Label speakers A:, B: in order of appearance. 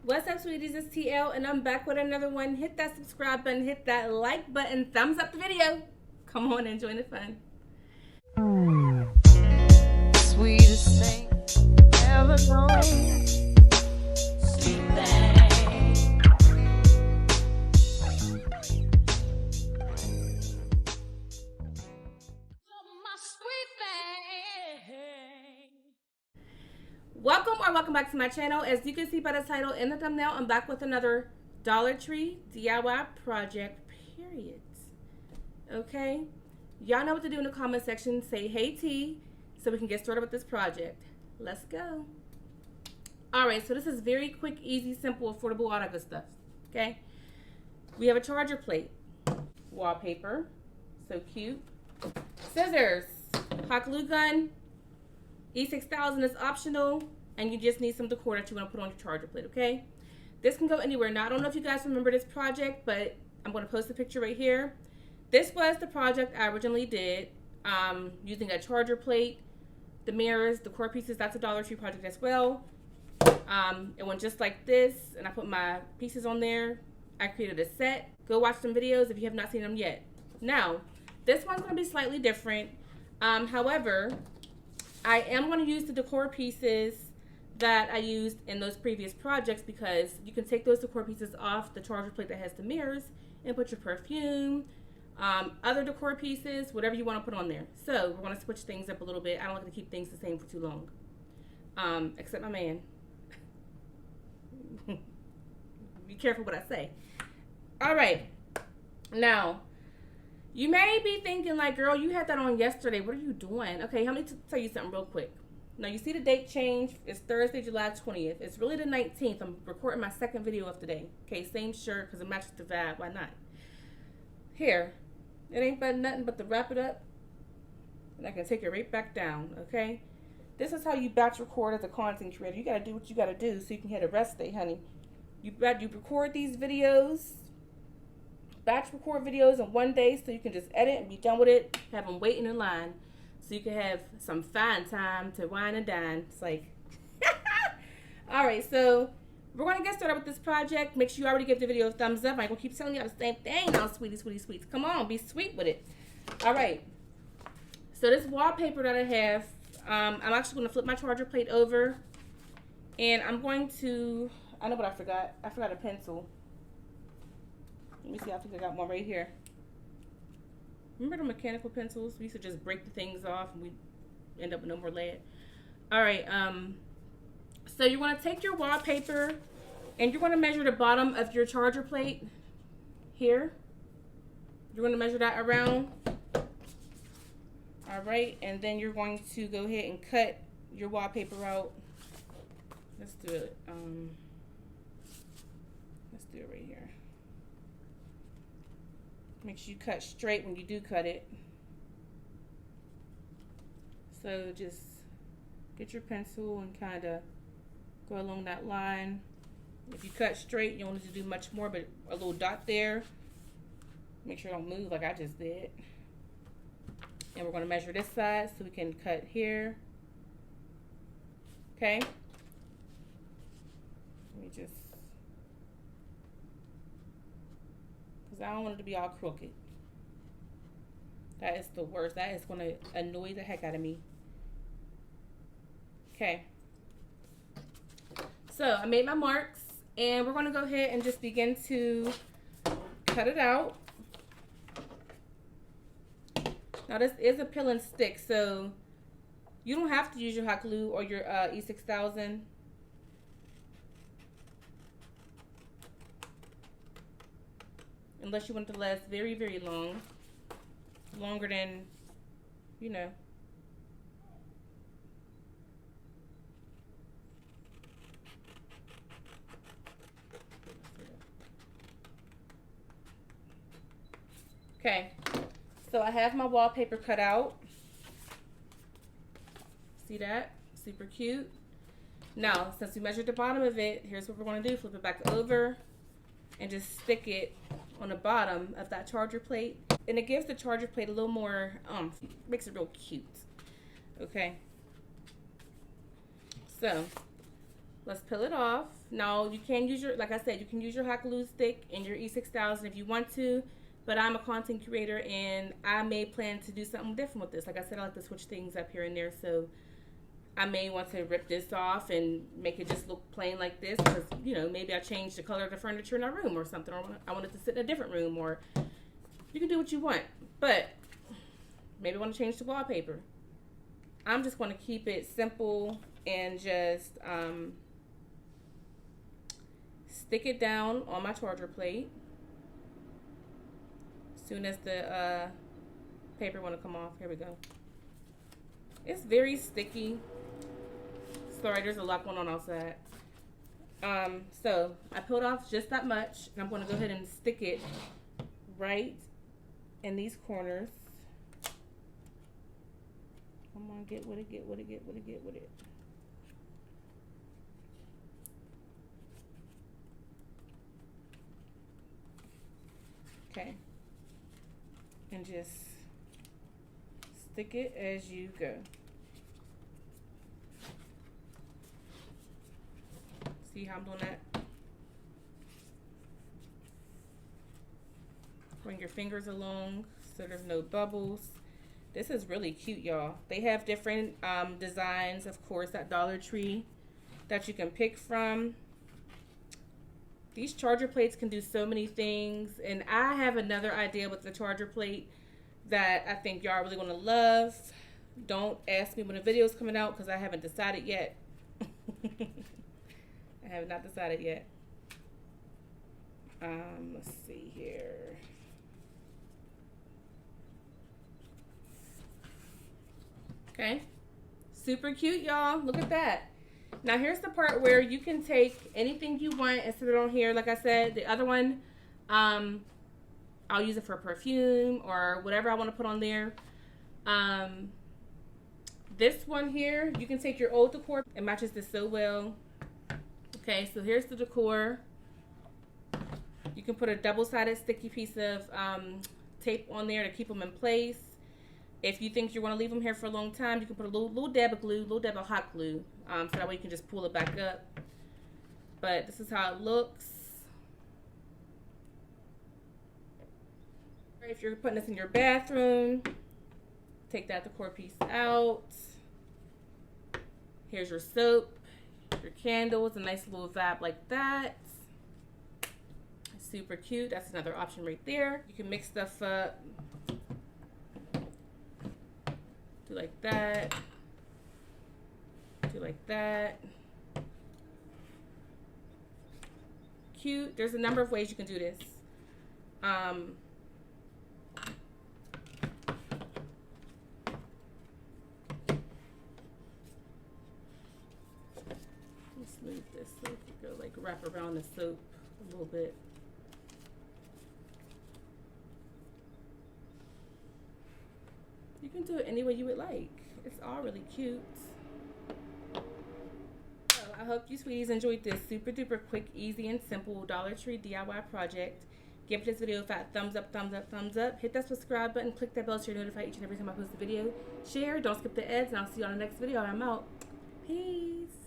A: What's up, sweeties? It's TeeElle, and I'm back with another one. Hit that subscribe button, hit that like button, thumbs up the video. Come on and join the fun.
B: Sweetest thing ever known. Sweet thing. My sweet thing.
A: Welcome back to my channel. As you can see by the title and the thumbnail, I'm back with another Dollar Tree DIY project, period. Okay? Y'all know what to do in the comment section. Say, hey, T, so we can get started with this project. Let's go. Alright, so this is very quick, easy, simple, affordable, all that good stuff. Okay? We have a charger plate, wallpaper, so cute, scissors, hot glue gun, E6000 is optional, and you just need some decor that you want to put on your charger plate, okay? This can go anywhere. Now, I don't know if you guys remember this project, but I'm going to post a picture right here. This was the project I originally did, using a charger plate, the mirrors, the core pieces. That's a Dollar Tree project as well. It went just like this, and I put my pieces on there. I created a set. Go watch some videos if you have not seen them yet. Now, this one's going to be slightly different. However, I am going to use the decor pieces that I used in those previous projects, because you can take those decor pieces off the charger plate that has the mirrors and put your perfume, other decor pieces, whatever you want to put on there. So we're going to switch things up a little bit. I don't like to keep things the same for too long, except my man. Be careful what I say. All right, now you may be thinking like, girl, you had that on yesterday. What are you doing? Okay, let me tell you something real quick. Now, you see the date change. It's Thursday, July 20th. It's really the 19th. I'm recording my second video of the day. Okay, same shirt because it matches the vibe. Why not? Here. It ain't but nothing but to wrap it up, and I can take it right back down, okay? This is how you batch record as a content creator. You got to do what you got to do so you can hit a rest day, honey. You record these videos, batch record videos in one day so you can just edit and be done with it, have them waiting in line. So you can have some fine time to wine and dine. It's like, all right, so we're going to get started with this project. Make sure you already give the video a thumbs up. I'm going to keep telling you the same thing now, sweeties, sweeties, sweets. Come on, be sweet with it. All right, so this wallpaper that I have, I'm actually going to flip my charger plate over. And I'm going to, I know what I forgot. I forgot a pencil. Let me see, I think I got one right here. Remember the mechanical pencils? We used to just break the things off and we end up with no more lead. All right, so you want to take your wallpaper and you're going to measure the bottom of your charger plate here. You're going to measure that around. All right, and then you're going to go ahead and cut your wallpaper out. Let's do it. Let's do it right here. Make sure you cut straight when you do cut it. So just get your pencil and kind of go along that line. If you cut straight, you don't need to do much more, but a little dot there. Make sure it don't move like I just did. And we're going to measure this side so we can cut here. Okay. Let me just, I don't want it to be all crooked. That is the worst. That is going to annoy the heck out of me. Okay. So I made my marks, and we're going to go ahead and just begin to cut it out. Now this is a peel and stick, so you don't have to use your hot glue or your E6000. Unless you want it to last very, very long. Longer than, you know. Okay. So I have my wallpaper cut out. See that? Super cute. Now, since we measured the bottom of it, here's what we're going to do. Flip it back over and just stick it on the bottom of that charger plate, and it gives the charger plate a little more makes it real cute. Okay, so Let's peel it off. Now you can use your, like I said, you can use your hot glue stick and your E6000 if you want to, but I'm a content creator and I may plan to do something different with this. Like I said, I like to switch things up here and there, so I may want to rip this off and make it just look plain like this, because, you know, maybe I changed the color of the furniture in our room or something, or I want it to sit in a different room, or you can do what you want, but maybe I want to change the wallpaper. I'm just going to keep it simple and just stick it down on my charger plate. As soon as the paper want to come off, here we go. It's very sticky. Sorry, there's a lot going on outside. So I peeled off just that much, and I'm going to go ahead and stick it right in these corners. Come on, get with it, get with it, get with it, get with it. Okay. And just stick it as you go. See how I'm doing that? Bring your fingers along so there's no bubbles. This is really cute, y'all. They have different designs, of course, at Dollar Tree that you can pick from. These charger plates can do so many things, and I have another idea with the charger plate that I think y'all are really gonna love. Don't ask me when the video is coming out, because I haven't decided yet. I have not decided yet. Let's see here. Okay, super cute, y'all. Look at that. Now here's the part where you can take anything you want and sit it on here. Like I said, the other one, I'll use it for perfume or whatever I want to put on there. This one here, you can take your old decor. It matches this so well. Okay, so here's the decor. You can put a double-sided sticky piece of tape on there to keep them in place. If you think you're going to leave them here for a long time, you can put a little dab of glue, little dab of hot glue, so that way you can just pull it back up. But this is how it looks. If you're putting this in your bathroom, take that decor piece out. Here's your soap, your candles, a nice little vibe like that. Super cute. That's another option right there. You can mix stuff up. Do like that. Do like that. Cute. There's a number of ways you can do this. Let's move this so we can go like wrap around the soap a little bit. You can do it any way you would like. It's all really cute. So I hope you sweeties enjoyed this super duper quick, easy, and simple Dollar Tree DIY project. Give this video a fat thumbs up, thumbs up, thumbs up. Hit that subscribe button, click that bell so you're notified each and every time I post a video. Share, don't skip the ads, and I'll see you on the next video. I'm out. Peace.